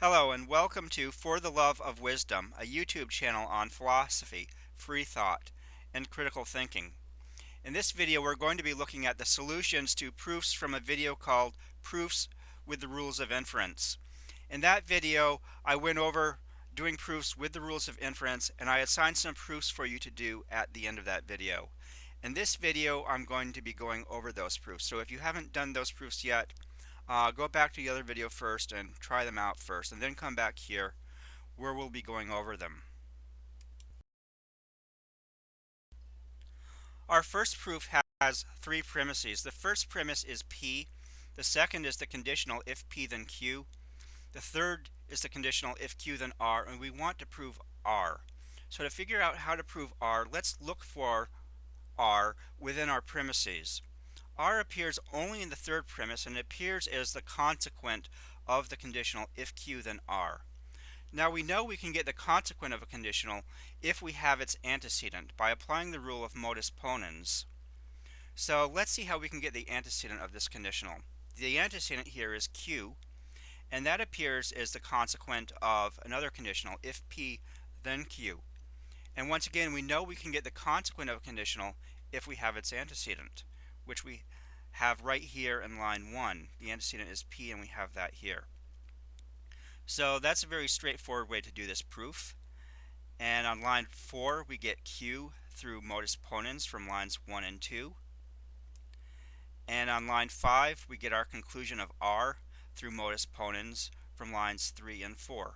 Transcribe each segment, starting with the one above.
Hello and welcome to For the Love of Wisdom, a YouTube channel on philosophy, free thought, and critical thinking. In this video we're going to be looking at the solutions to proofs from a video called Proofs with the Rules of Inference. In that video I went over doing proofs with the rules of inference, and I assigned some proofs for you to do at the end of that video. In this video I'm going to be going over those proofs, so if you haven't done those proofs yet, go back to the other video first and try them out first, and then come back here where we'll be going over them. Our first proof has three premises. The first premise is P. The second is the conditional if P then Q. The third is the conditional if Q then R, and we want to prove R. So to figure out how to prove R, let's look for R within our premises. R appears only in the third premise, and it appears as the consequent of the conditional if Q then R. Now we know we can get the consequent of a conditional if we have its antecedent by applying the rule of modus ponens. So let's see how we can get the antecedent of this conditional. The antecedent here is Q, and that appears as the consequent of another conditional if P then Q. And once again we know we can get the consequent of a conditional if we have its antecedent, which we have right here in line 1. The antecedent is P, and we have that here. So that's a very straightforward way to do this proof. And on line 4 we get Q through modus ponens from lines 1 and 2. And on line 5 we get our conclusion of R through modus ponens from lines 3 and 4.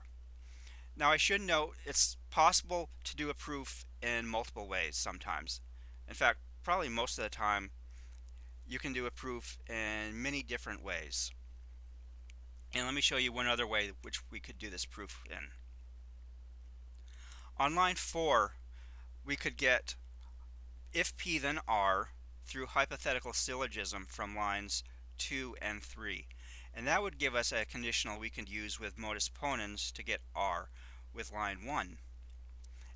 Now I should note it's possible to do a proof in multiple ways sometimes. In fact, probably most of the time you can do a proof in many different ways. And let me show you one other way which we could do this proof in. On line 4 we could get if P then R through hypothetical syllogism from lines 2 and 3. And that would give us a conditional we could use with modus ponens to get R with line 1.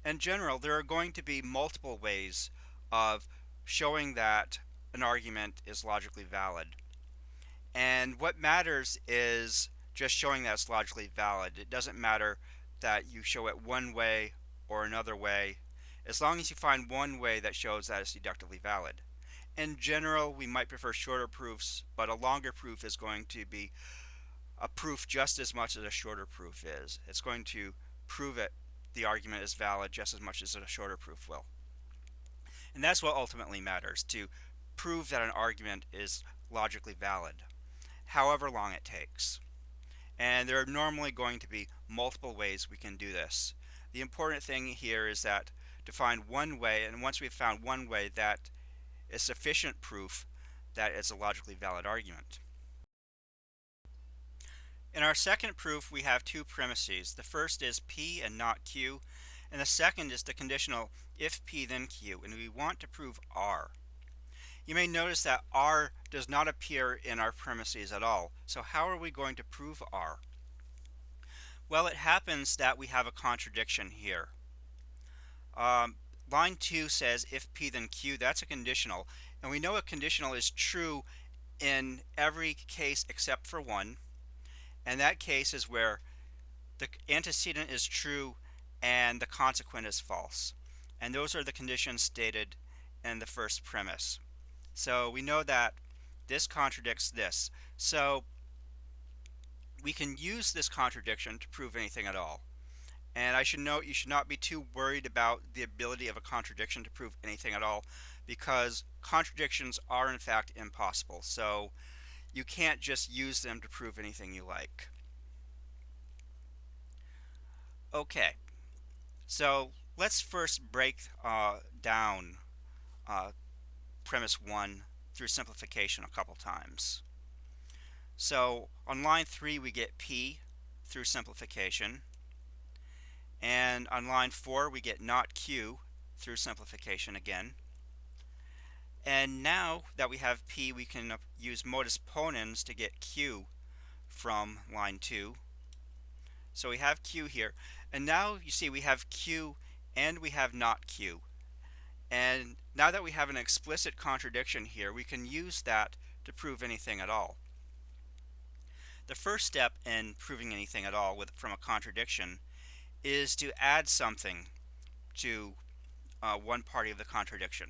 In general, there are going to be multiple ways of showing that an argument is logically valid. And what matters is just showing that it's logically valid. It doesn't matter that you show it one way or another way, as long as you find one way that shows that it's deductively valid. In general, we might prefer shorter proofs, but a longer proof is going to be a proof just as much as a shorter proof is. It's going to prove it, the argument is valid just as much as a shorter proof will. And that's what ultimately matters, to prove that an argument is logically valid, however long it takes. And there are normally going to be multiple ways we can do this. The important thing here is that to find one way, and once we've found one way, that is sufficient proof that it's a logically valid argument. In our second proof we have two premises. The first is P and not Q, and the second is the conditional if P then Q, and we want to prove R. You may notice that R does not appear in our premises at all. So how are we going to prove R? Well, it happens that we have a contradiction here. Line 2 says if P then Q. That's a conditional, and we know a conditional is true in every case except for one, and that case is where the antecedent is true and the consequent is false. And those are the conditions stated in the first premise. So we know that this contradicts this. So we can use this contradiction to prove anything at all. And I should note you should not be too worried about the ability of a contradiction to prove anything at all, because contradictions are in fact impossible. So you can't just use them to prove anything you like. Okay, so let's first break down premise 1 through simplification a couple times. So on line 3 we get P through simplification, and on line 4 we get not Q through simplification again. And now that we have P, we can use modus ponens to get Q from line 2. So we have Q here, and now you see we have Q and we have not Q. And now that we have an explicit contradiction here, we can use that to prove anything at all. The first step in proving anything at all from a contradiction is to add something to one party of the contradiction.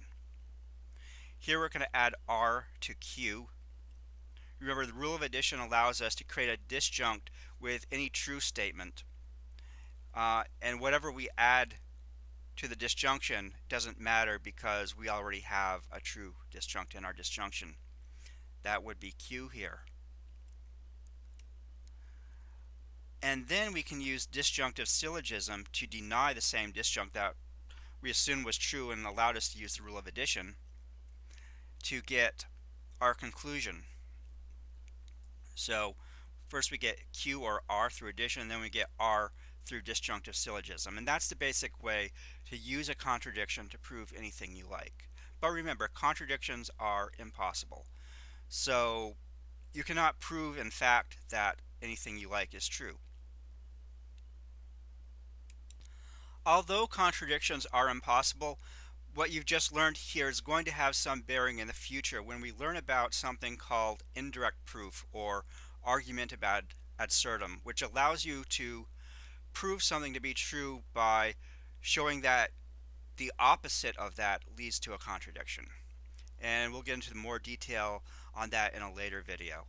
Here we're going to add R to Q. Remember, the rule of addition allows us to create a disjunct with any true statement. And whatever we add to the disjunction doesn't matter because we already have a true disjunct in our disjunction. That would be Q here. And then we can use disjunctive syllogism to deny the same disjunct that we assumed was true and allowed us to use the rule of addition to get our conclusion. So first we get Q or R through addition, and then we get R through disjunctive syllogism. And that's the basic way to use a contradiction to prove anything you like. But remember, contradictions are impossible. So you cannot prove, in fact, that anything you like is true. Although contradictions are impossible, what you've just learned here is going to have some bearing in the future when we learn about something called indirect proof or argumentum ad absurdum, which allows you to prove something to be true by showing that the opposite of that leads to a contradiction. And we'll get into more detail on that in a later video.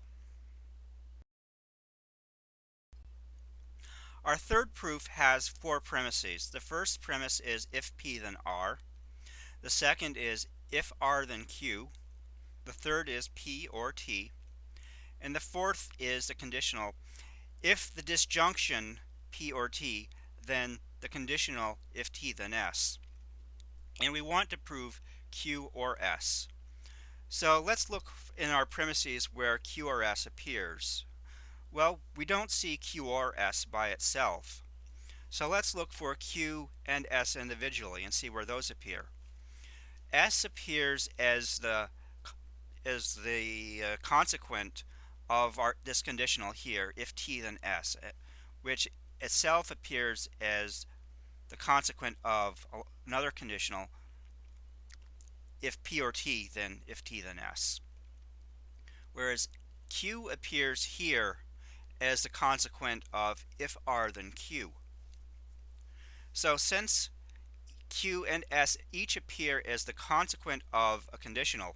Our third proof has four premises. The first premise is if P then R. The second is if R then Q. The third is P or T. And the fourth is the conditional. If the disjunction P or T, then the conditional if T then S. And we want to prove Q or S. So let's look in our premises where Q or S appears. Well, we don't see Q or S by itself. So let's look for Q and S individually and see where those appear. S appears as the consequent of this conditional here, if T then S, which itself appears as the consequent of another conditional, if P or T, then if T then S. Whereas Q appears here as the consequent of if R then Q. So since Q and S each appear as the consequent of a conditional,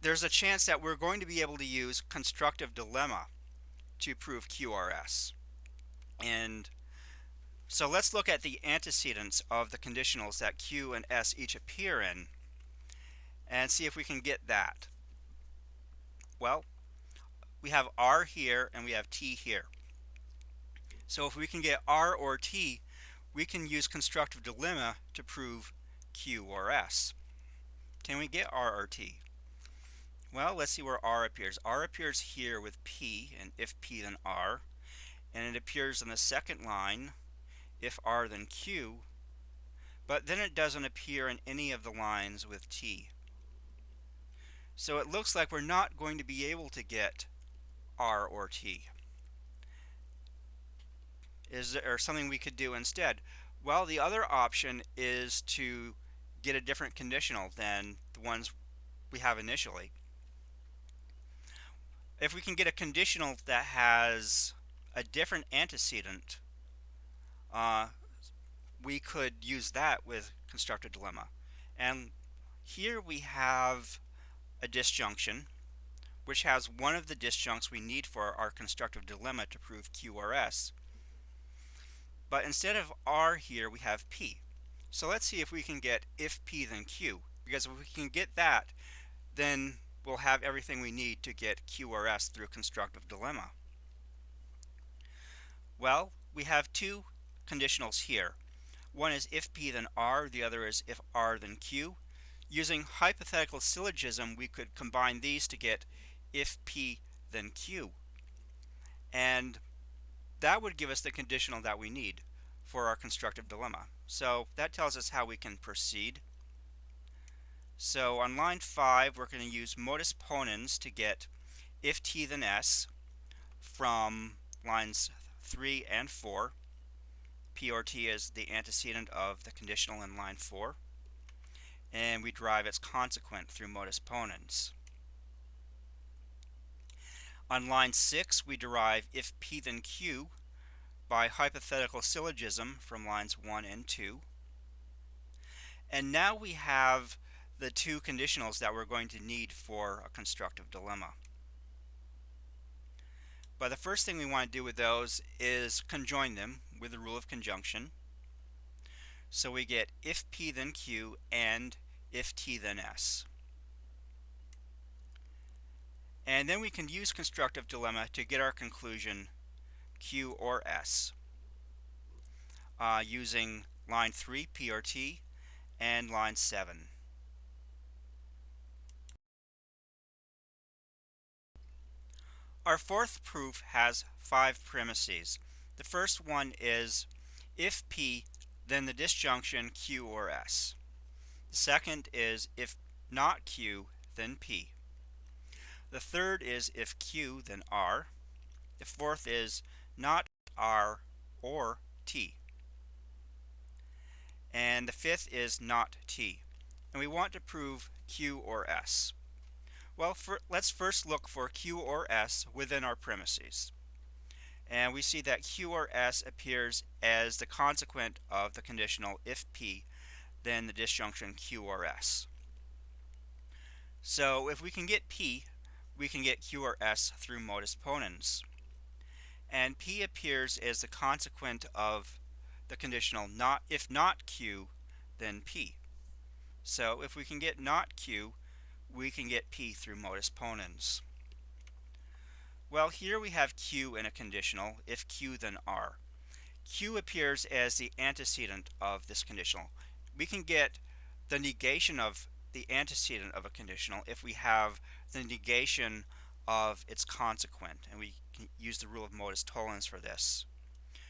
there's a chance that we're going to be able to use constructive dilemma to prove Q or S. And so let's look at the antecedents of the conditionals that Q and S each appear in and see if we can get that. Well, we have R here and we have T here. So if we can get R or T, we can use constructive dilemma to prove Q or S. Can we get R or T? Well, let's see where R appears. R appears here with P, and if P then R, and it appears in the second line, if R then Q, but then it doesn't appear in any of the lines with T. So it looks like we're not going to be able to get R or T. Is there something we could do instead? Well, the other option is to get a different conditional than the ones we have initially. If we can get a conditional that has a different antecedent, we could use that with constructive dilemma. And here we have a disjunction which has one of the disjuncts we need for our constructive dilemma to prove Q or S. But instead of R here, we have P. So let's see if we can get if P then Q, because if we can get that, then we'll have everything we need to get Q or S through constructive dilemma. Well, we have two conditionals here. One is if P then R, the other is if R then Q. Using hypothetical syllogism, we could combine these to get if P then Q. And that would give us the conditional that we need for our constructive dilemma. So that tells us how we can proceed. So on line 5, we're going to use modus ponens to get if T then S from lines 3 and 4. P or T is the antecedent of the conditional in line 4. And we derive its consequent through modus ponens. On line 6, we derive if P then Q by hypothetical syllogism from lines 1 and 2. And now we have the two conditionals that we're going to need for a constructive dilemma. But the first thing we want to do with those is conjoin them with the rule of conjunction. So we get if P then Q and if T then S. And then we can use constructive dilemma to get our conclusion Q or S using line 3 P or T and line 7. Our fourth proof has 5 premises. The first one is if P, then the disjunction Q or S. The second is if not Q, then P. The third is if Q, then R. The fourth is not R or T. And the fifth is not T. And we want to prove Q or S. Well, let's first look for Q or S within our premises. And we see that Q or S appears as the consequent of the conditional if P, then the disjunction Q or S. So if we can get P, we can get Q or S through modus ponens. And P appears as the consequent of the conditional if not Q, then P. So if we can get not Q, we can get P through modus ponens. Well, here we have Q in a conditional, if Q then R. Q appears as the antecedent of this conditional. We can get the negation of the antecedent of a conditional if we have the negation of its consequent, and we can use the rule of modus tollens for this.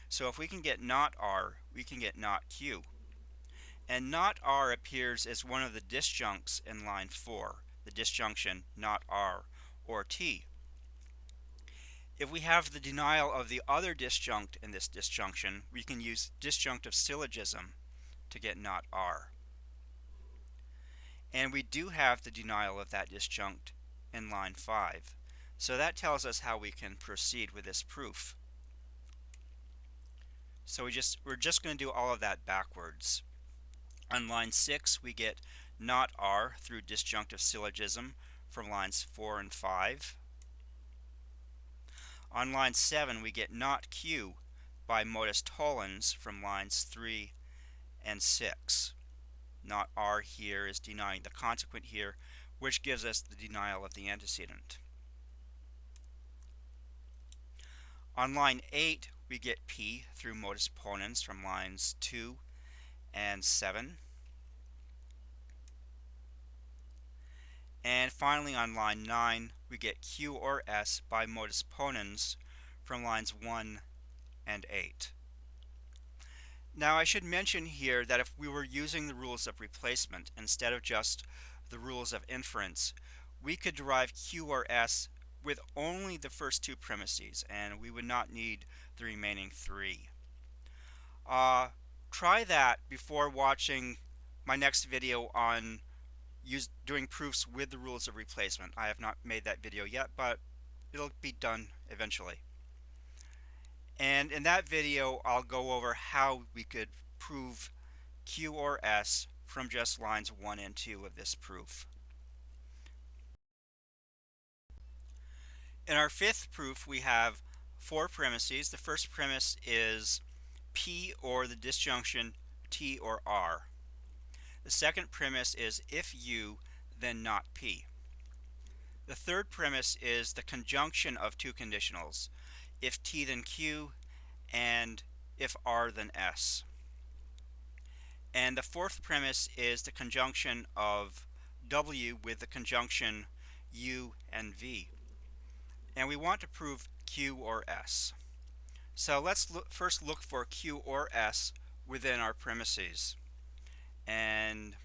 So if we can get not R, we can get not Q. And not R appears as one of the disjuncts in line 4, the disjunction not R or T. If we have the denial of the other disjunct in this disjunction, we can use disjunctive syllogism to get not R. And we do have the denial of that disjunct in line 5. So that tells us how we can proceed with this proof. So we're just going to do all of that backwards. On line 6, we get not R through disjunctive syllogism from lines 4 and 5. On line 7, we get not Q by modus tollens from lines 3 and 6. Not R here is denying the consequent here, which gives us the denial of the antecedent. On line 8, we get P through modus ponens from lines 2 and 7. And finally on line 9, we get Q or S by modus ponens from lines 1 and 8. Now I should mention here that if we were using the rules of replacement instead of just the rules of inference, we could derive Q or S with only the first two premises, and we would not need the remaining 3. Try that before watching my next video on doing proofs with the rules of replacement. I have not made that video yet, but it'll be done eventually. And in that video, I'll go over how we could prove Q or S from just lines 1 and 2 of this proof. In our fifth proof, we have 4 premises. The first premise is P or the disjunction T or R. The second premise is if U, then not P. The third premise is the conjunction of two conditionals, if T then Q, and if R then S. And the fourth premise is the conjunction of W with the conjunction U and V. And we want to prove Q or S. So let's first look for Q or S within our premises. And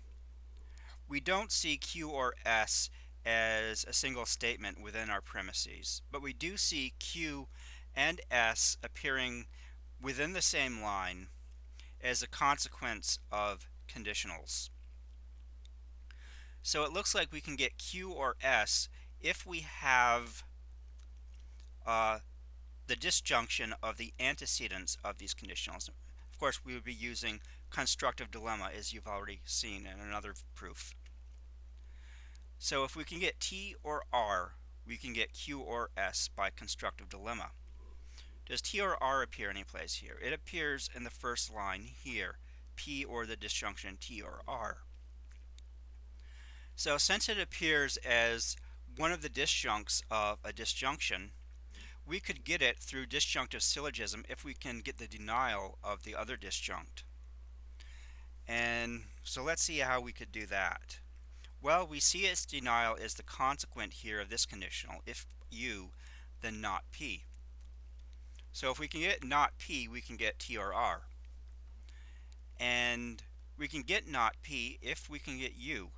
we don't see Q or S as a single statement within our premises, but we do see Q and S appearing within the same line as a consequence of conditionals. So it looks like we can get Q or S if we have uh, the disjunction of the antecedents of these conditionals. Of course, we would be using constructive dilemma, as you've already seen in another proof. So if we can get T or R, we can get Q or S by constructive dilemma. Does T or R appear anyplace here? It appears in the first line here, P or the disjunction T or R. So since it appears as one of the disjuncts of a disjunction, we could get it through disjunctive syllogism if we can get the denial of the other disjunct. And so let's see how we could do that. Well, we see its denial is the consequent here of this conditional. If U, then not P. So if we can get not P, we can get T or R. And we can get not P if we can get U.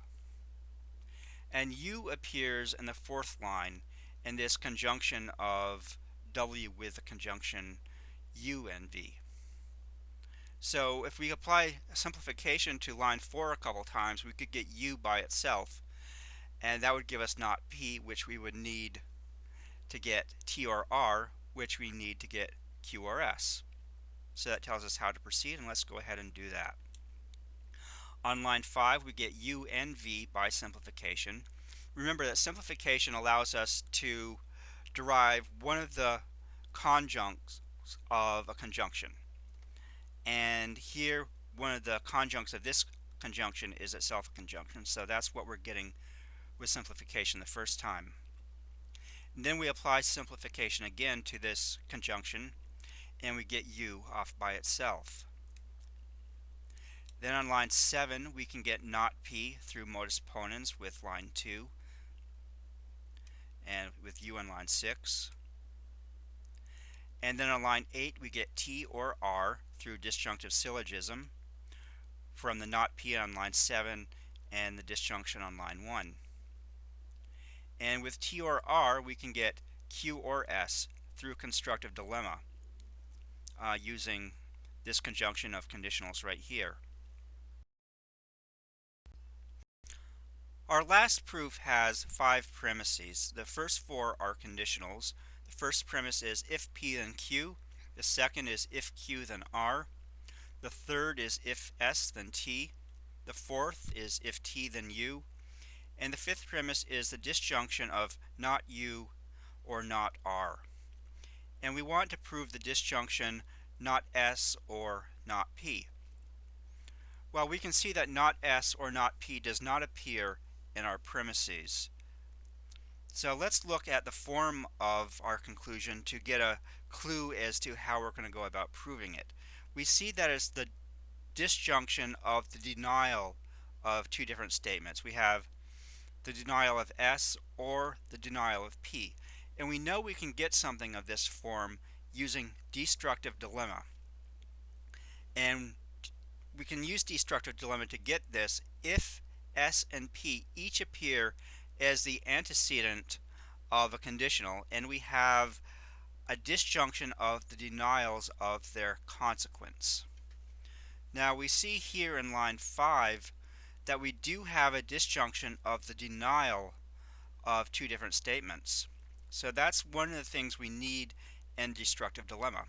And U appears in the fourth line in this conjunction of W with the conjunction U and V. So if we apply a simplification to line 4 a couple times, we could get U by itself, and that would give us not P, which we would need to get T or R, which we need to get Q or S. So that tells us how to proceed, and let's go ahead and do that. On line 5, we get U and V by simplification. Remember that simplification allows us to derive one of the conjuncts of a conjunction. And here, one of the conjuncts of this conjunction is itself a conjunction, so that's what we're getting with simplification the first time. And then we apply simplification again to this conjunction, and we get U off by itself. Then on line 7, we can get not P through modus ponens with line 2, and with U on line 6. And then on line 8, we get T or R through disjunctive syllogism from the not P on line 7 and the disjunction on line 1. And with T or R, we can get Q or S through constructive dilemma using this conjunction of conditionals right here. Our last proof has 5 premises. The first 4 are conditionals. The first premise is if P then Q. The second is if Q then R. The third is if S then T. The fourth is if T then U. And the fifth premise is the disjunction of not U or not R. And we want to prove the disjunction not S or not P. Well, we can see that not S or not P does not appear in our premises. So let's look at the form of our conclusion to get a clue as to how we're going to go about proving it. We see that it's the disjunction of the denial of two different statements. We have the denial of S or the denial of P. And we know we can get something of this form using destructive dilemma. And we can use destructive dilemma to get this if S and P each appear as the antecedent of a conditional, and we have a disjunction of the denials of their consequence. Now we see here in line 5 that we do have a disjunction of the denial of two different statements. So that's one of the things we need in destructive dilemma.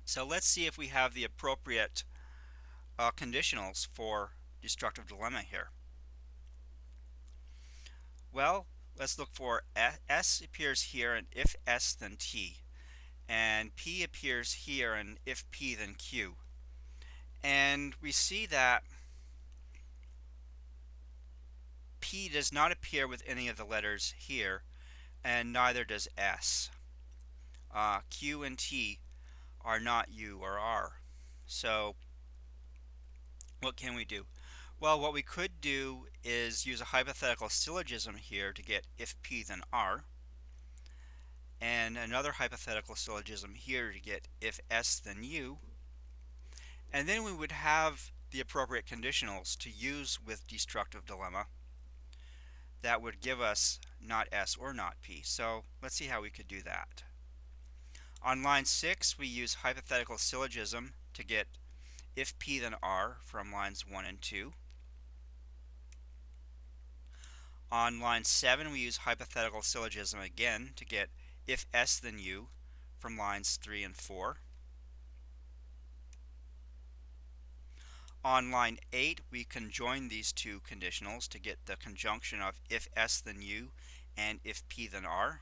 So let's see if we have the appropriate conditionals for destructive dilemma here. Well, let's look for S appears here in if S then T, and P appears here in if P then Q. And we see that P does not appear with any of the letters here, and neither does S. Q and T are not U or R. So what can we do? Well, what we could do is use a hypothetical syllogism here to get if P then R, and another hypothetical syllogism here to get if S then U, and then we would have the appropriate conditionals to use with destructive dilemma that would give us not S or not P. So let's see how we could do that. On line 6, we use hypothetical syllogism to get if P then R from lines 1 and 2. On line 7, we use hypothetical syllogism again to get if S then U from lines 3 and 4. On line 8, we can join these two conditionals to get the conjunction of if S then U and if P then R.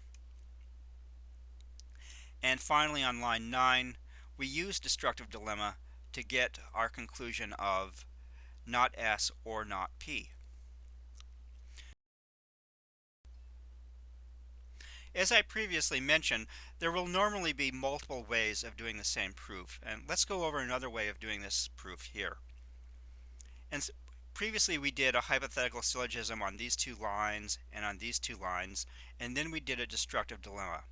And finally on line 9, we use destructive dilemma to get our conclusion of not S or not P. As I previously mentioned, there will normally be multiple ways of doing the same proof, and let's go over another way of doing this proof here. And previously we did a hypothetical syllogism on these two lines and on these two lines, and then we did a destructive dilemma.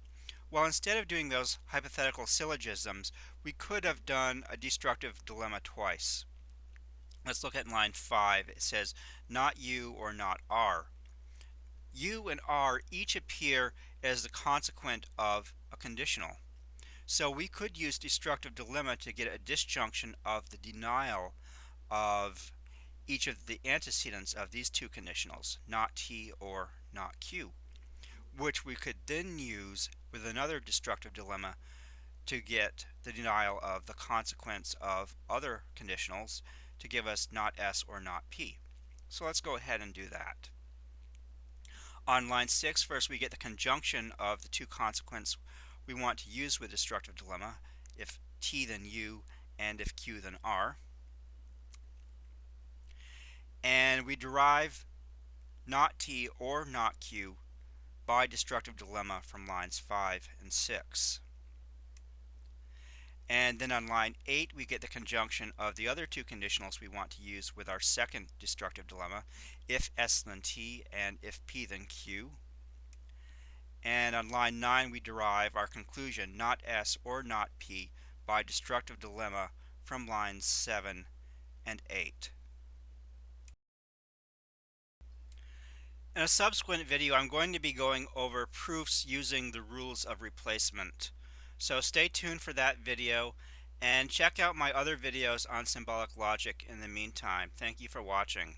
Well, instead of doing those hypothetical syllogisms, we could have done a destructive dilemma twice. Let's look at line 5. It says not U or not R. U and R each appear as the consequent of a conditional. So we could use destructive dilemma to get a disjunction of the denial of each of the antecedents of these two conditionals, not T or not Q, which we could then use with another destructive dilemma to get the denial of the consequence of other conditionals to give us not S or not P. So let's go ahead and do that. On line 6, first we get the conjunction of the two consequents we want to use with destructive dilemma, if T then U and if Q then R. And we derive not T or not Q by destructive dilemma from lines 5 and 6. And then on line 8 we get the conjunction of the other two conditionals we want to use with our second destructive dilemma, if S then T and if P then Q. And on line 9 we derive our conclusion, not S or not P, by destructive dilemma from lines 7 and 8. In a subsequent video, I'm going to be going over proofs using the rules of replacement. So stay tuned for that video and check out my other videos on symbolic logic in the meantime. Thank you for watching.